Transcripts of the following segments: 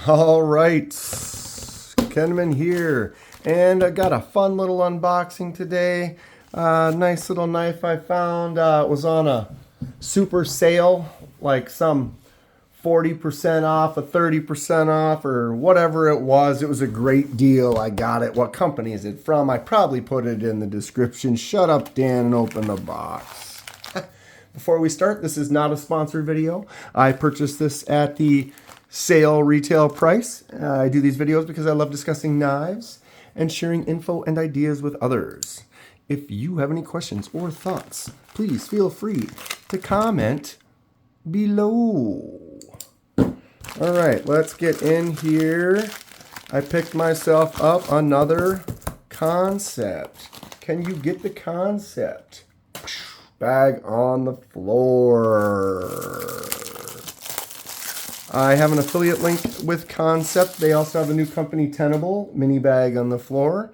All right, Kenman here, and I got a fun little unboxing today. Nice little knife I found. It was on a super sale, like some 40% off, a 30% off, or whatever it was. It was a great deal. I got it. What company is it from? I probably put it in the description. Shut up, Dan, and open the box. Before we start, this is not a sponsored video. I purchased this at the sale retail price. I do these videos because I love discussing knives and sharing info and ideas with others. If you have any questions or thoughts, please feel free to comment below. All right, let's get in here. I picked myself up another Kansept. Can you get the Kansept? Bag on the floor. I have an affiliate link with Kansept. They also have a new company, Tenable, mini bag on the floor.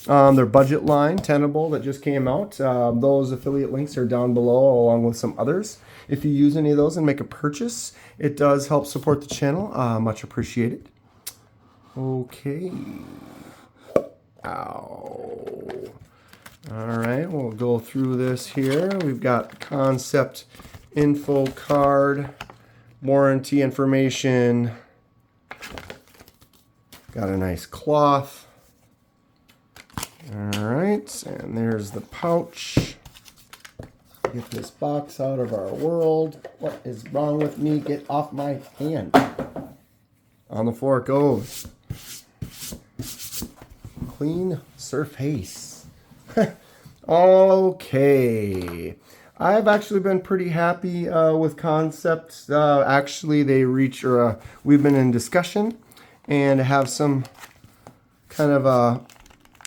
Their budget line, Tenable, that just came out. Those affiliate links are down below along with some others. If you use any of those and make a purchase, it does help support the channel. Much appreciated. Okay. Ow. All right, we'll go through this here. We've got Kansept info card, warranty information. Got a nice cloth. All right, and there's the pouch. Get this box out of our world. What is wrong with me? Get off my hand. On the floor it goes. Clean surface. Okay. I've actually been pretty happy with Kansept. Actually, we've been in discussion and have some kind of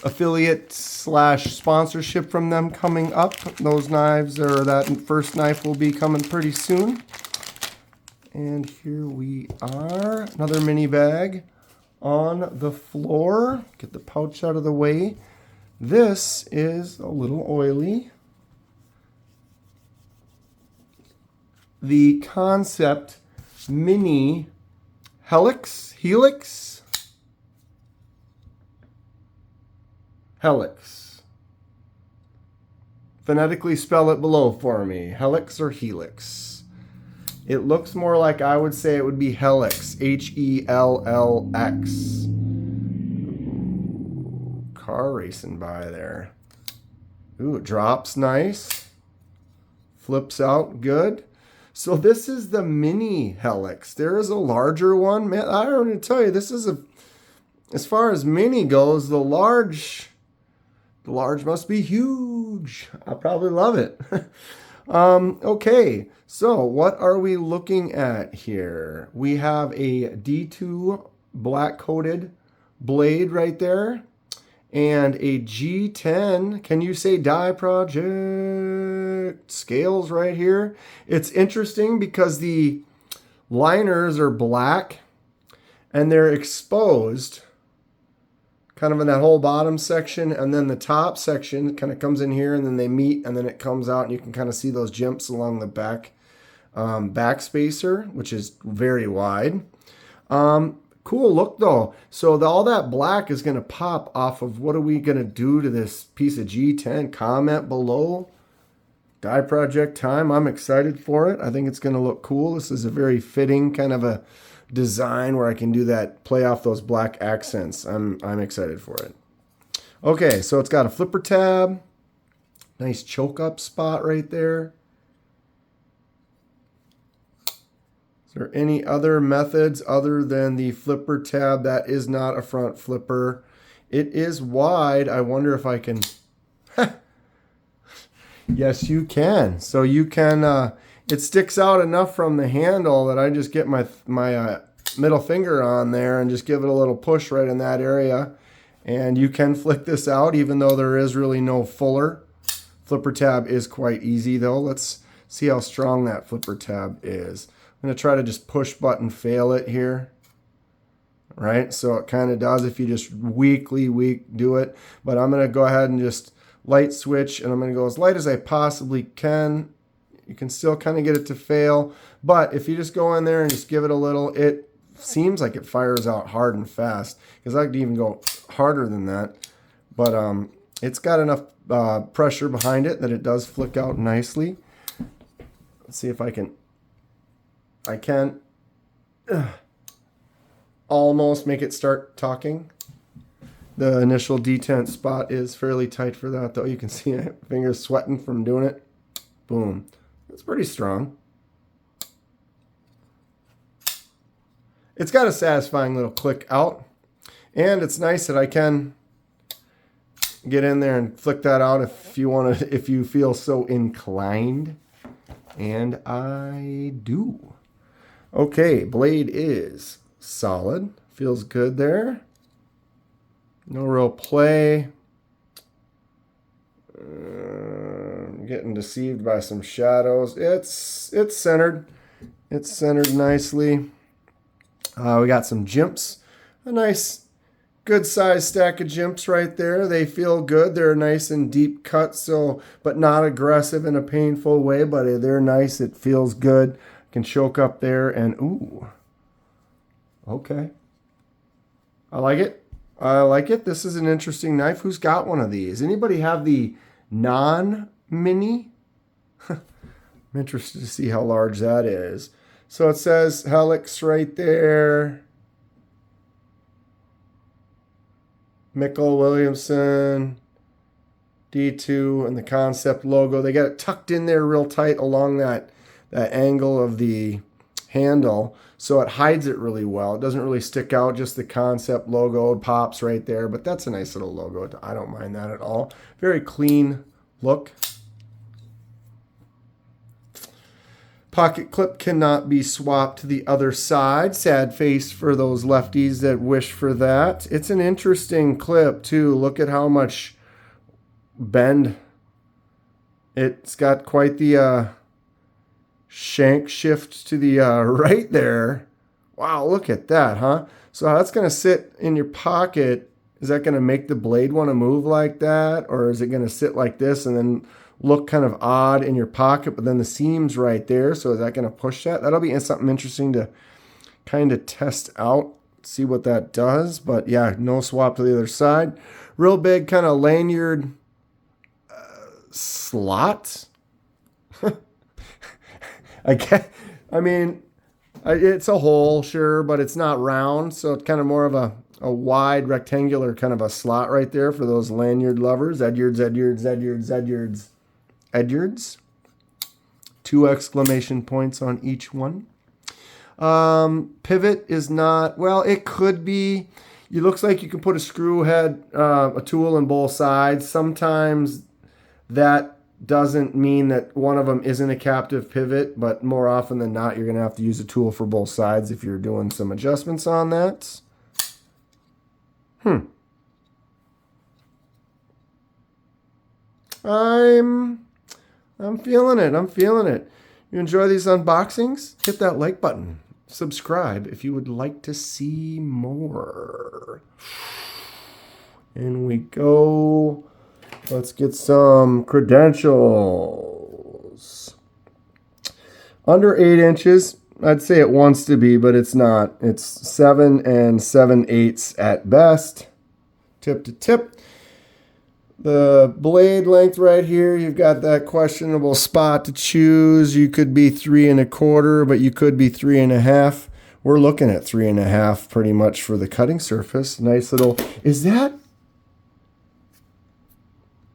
affiliate / sponsorship from them coming up. Those knives, or that first knife, will be coming pretty soon. And here we are, another mini bag on the floor. Get the pouch out of the way. This is a little oily. The Kansept Mini Hellx. Phonetically spell it below for me. Hellx or Helix? It looks more like, I would say it would be Hellx. Hellx. Ooh, car racing by there. Ooh, it drops nice. Flips out good. So this is the Mini Hellx. There is a larger one. Man, I don't want to tell you, this is as far as mini goes, the large must be huge. I'll probably love it. Okay, so what are we looking at here? We have a D2 black coated blade right there and a G10. Can you say die project scales right here? It's interesting because the liners are black and they're exposed kind of in that whole bottom section, and then the top section kind of comes in here, and then they meet, and then it comes out, and you can kind of see those jimps along the back spacer, which is very wide. Cool look though. So all that black is going to pop off of, what are we going to do to this piece of G10? Comment below. Die project time. I'm excited for it. I think it's going to look cool. This is a very fitting kind of a design where I can do that, play off those black accents. I'm excited for it. Okay, so it's got a flipper tab. Nice choke up spot right there. Is there any other methods other than the flipper tab? That is not a front flipper. It is wide. I wonder if I can... Yes, you can. So you can... It sticks out enough from the handle that I just get my middle finger on there and just give it a little push right in that area. And you can flick this out, even though there is really no fuller. Flipper tab is quite easy though. Let's see how strong that flipper tab is. I'm going to try to just push button fail it here. Right? So it kind of does if you just weak do it. But I'm going to go ahead and just light switch, and I'm going to go as light as I possibly can. You can still kind of get it to fail, but if you just go in there and just give it a little, it seems like it fires out hard and fast, because I could even go harder than that. But it's got enough pressure behind it that it does flick out nicely. Let's see if I can almost make it start talking. The initial detent spot is fairly tight for that, though. You can see my fingers sweating from doing it. Boom. It's pretty strong. It's got a satisfying little click out, and it's nice that I can get in there and flick that out if you want to, if you feel so inclined, and I do. Okay, blade is solid, feels good there. No real play. Getting deceived by some shadows. It's centered. It's centered nicely. We got some jimps. A nice, good sized stack of jimps right there. They feel good. They're nice and deep cut, so but not aggressive in a painful way. But they're nice. It feels good. Can choke up there and ooh. Okay. I like it. I like it. This is an interesting knife. Who's got one of these? Anybody have the non-mini? I'm interested to see how large that is. So it says Hellx right there. Mikkel Williamson, D2, and the Kansept logo. They got it tucked in there real tight along that angle of the handle, so it hides it really well. It doesn't really stick out, just the Kansept logo pops right there, but that's a nice little logo. I don't mind that at all. Very clean look. Pocket clip cannot be swapped to the other side. Sad face for those lefties that wish for that. It's an interesting clip too. Look at how much bend. It's got quite the shank shift to the right there. Wow, look at that, huh? So that's going to sit in your pocket. Is that going to make the blade want to move like that? Or is it going to sit like this and then look kind of odd in your pocket, but then the seam's right there? So is that going to push that? That'll be something interesting to kind of test out, see what that does. But yeah, no swap to the other side. Real big kind of lanyard slot. It's a hole, sure, but it's not round, so it's kind of more of a wide rectangular kind of a slot right there for those lanyard lovers. Edyards. 2 exclamation points on each one. Pivot is not, well, it could be. It looks like you can put a screw head, a tool in both sides. Sometimes that doesn't mean that one of them isn't a captive pivot, but more often than not, you're going to have to use a tool for both sides if you're doing some adjustments on that. I'm feeling it. I'm feeling it. You enjoy these unboxings? Hit that like button. Subscribe if you would like to see more. In we go. Let's get some credentials. Under 8 inches. I'd say it wants to be, but it's not. It's 7 7/8 at best. Tip to tip. The blade length right here, you've got that questionable spot to choose. You could be 3 1/4, but you could be 3 1/2. We're looking at 3 1/2 pretty much for the cutting surface. Nice little, is that?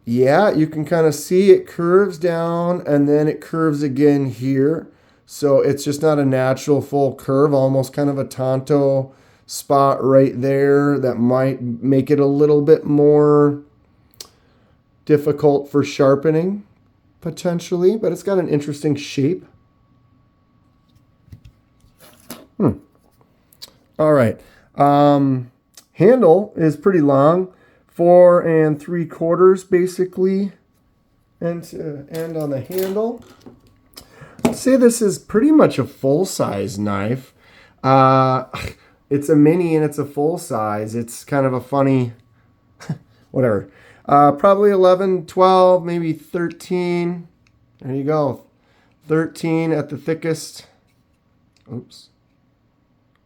Yeah, you can kind of see it curves down and then it curves again here. So it's just not a natural full curve, almost kind of a Tonto spot right there that might make it a little bit more difficult for sharpening, potentially, but it's got an interesting shape. All right. Handle is pretty long, 4 3/4 basically, and to end on the handle. I'd say this is pretty much a full-size knife. It's a mini and it's a full size. It's kind of a funny, whatever. Probably 11, 12, maybe 13. There you go. 13 at the thickest. Oops.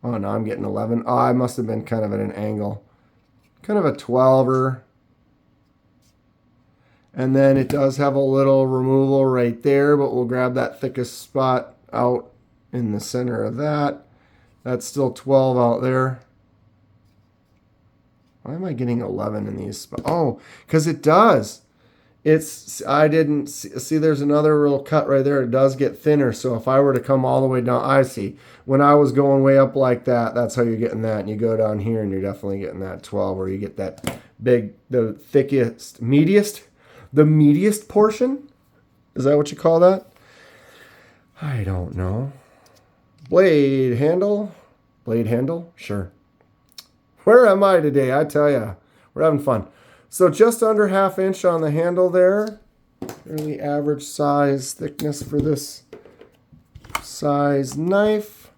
Oh, no, I'm getting 11. Oh, I must have been kind of at an angle. Kind of a 12er. And then it does have a little removal right there, but we'll grab that thickest spot out in the center of that. That's still 12 out there. Why am I getting 11 in these spots? Oh, because it does. I didn't see there's another little cut right there. It does get thinner. So if I were to come all the way down, I see. When I was going way up like that, that's how you're getting that. And you go down here and you're definitely getting that 12 where you get that big, the thickest, the meatiest portion. Is that what you call that? I don't know. Blade handle? Sure. Where am I today? I tell ya, we're having fun. So just under 1/2 inch on the handle there. Fairly average size thickness for this size knife.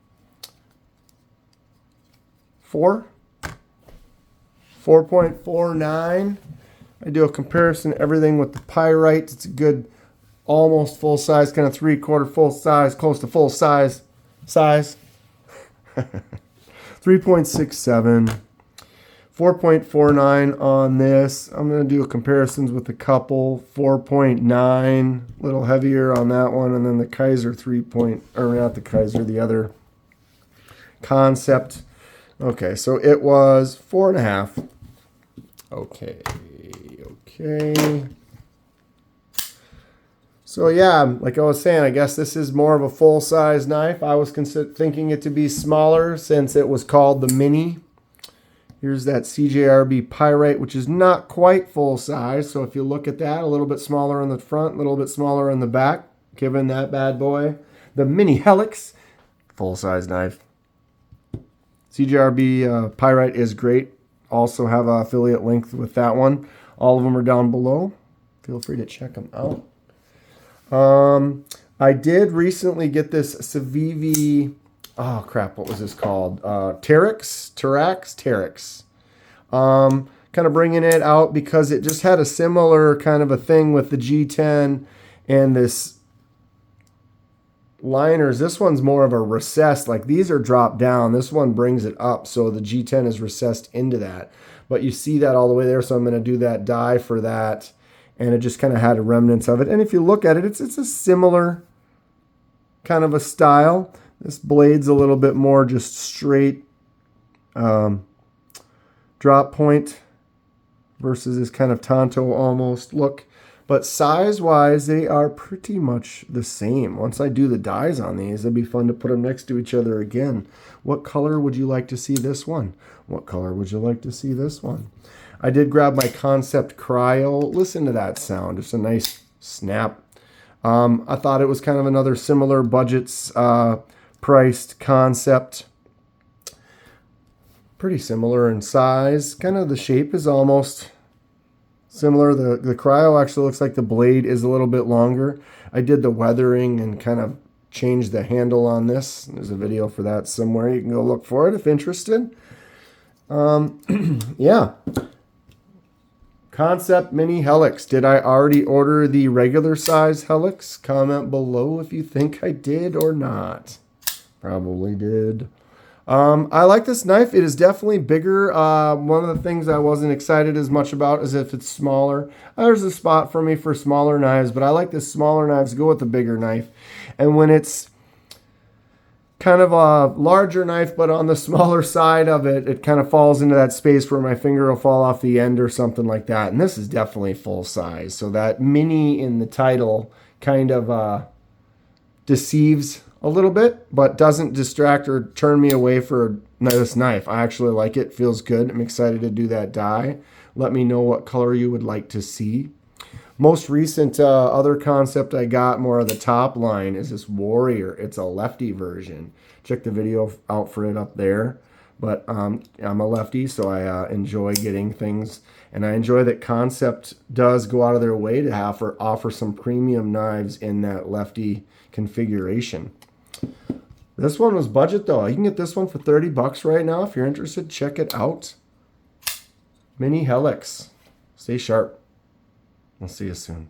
4.49. I do a comparison everything with the pyrite. It's a good almost full size, kind of 3/4 full size, close to full size. 3.67. 4.49 on this. I'm going to do comparisons with a couple. 4.9, a little heavier on that one. And then the Kaiser the other Kansept. Okay, so it was 4.5. Okay. So yeah, like I was saying, I guess this is more of a full-size knife. I was thinking it to be smaller since it was called the Mini. Here's that CJRB Pyrite, which is not quite full size. So if you look at that, a little bit smaller on the front, a little bit smaller on the back. Given that bad boy. The Mini Hellx, full-size knife. CJRB Pyrite is great. Also have an affiliate link with that one. All of them are down below. Feel free to check them out. I did recently get this Civivi. Oh crap! What was this called? Terex. Kind of bringing it out because it just had a similar kind of a thing with the G10 and this liners. This one's more of a recessed. Like these are dropped down. This one brings it up, so the G10 is recessed into that. But you see that all the way there, so I'm going to do that die for that. And it just kind of had a remnants of it. And if you look at it, it's a similar kind of a style. This blade's a little bit more just straight drop point versus this kind of Tonto almost look. But size-wise, they are pretty much the same. Once I do the dies on these, it'd be fun to put them next to each other again. What color would you like to see this one? What color would you like to see this one? I did grab my Kansept Cryo. Listen to that sound. It's a nice snap. I thought it was kind of another similar budgets priced Kansept. Pretty similar in size. Kind of the shape is almost similar. The Cryo actually looks like the blade is a little bit longer. I did the weathering and kind of changed the handle on this. There's a video for that somewhere. You can go look for it if interested. Yeah. Kansept Mini Hellx. Did I already order the regular size Hellx? Comment below if you think I did or not. Probably did. I like this knife. It is definitely bigger. One of the things I wasn't excited as much about is if it's smaller. There's a spot for me for smaller knives, but I like the smaller knives go with the bigger knife. And when it's kind of a larger knife, but on the smaller side of it, it kind of falls into that space where my finger will fall off the end or something like that. And this is definitely full size. So that mini in the title kind of deceives a little bit, but doesn't distract or turn me away for this knife. I actually like it. Feels good. I'm excited to do that die. Let me know what color you would like to see. Most recent other Kansept I got, more of the top line, is this Warrior. It's a lefty version. Check the video out for it up there. But I'm a lefty, so I enjoy getting things. And I enjoy that Kansept does go out of their way to offer some premium knives in that lefty configuration. This one was budget, though. You can get this one for 30 bucks right now. If you're interested, check it out. Mini Hellx. Stay sharp. We'll see you soon.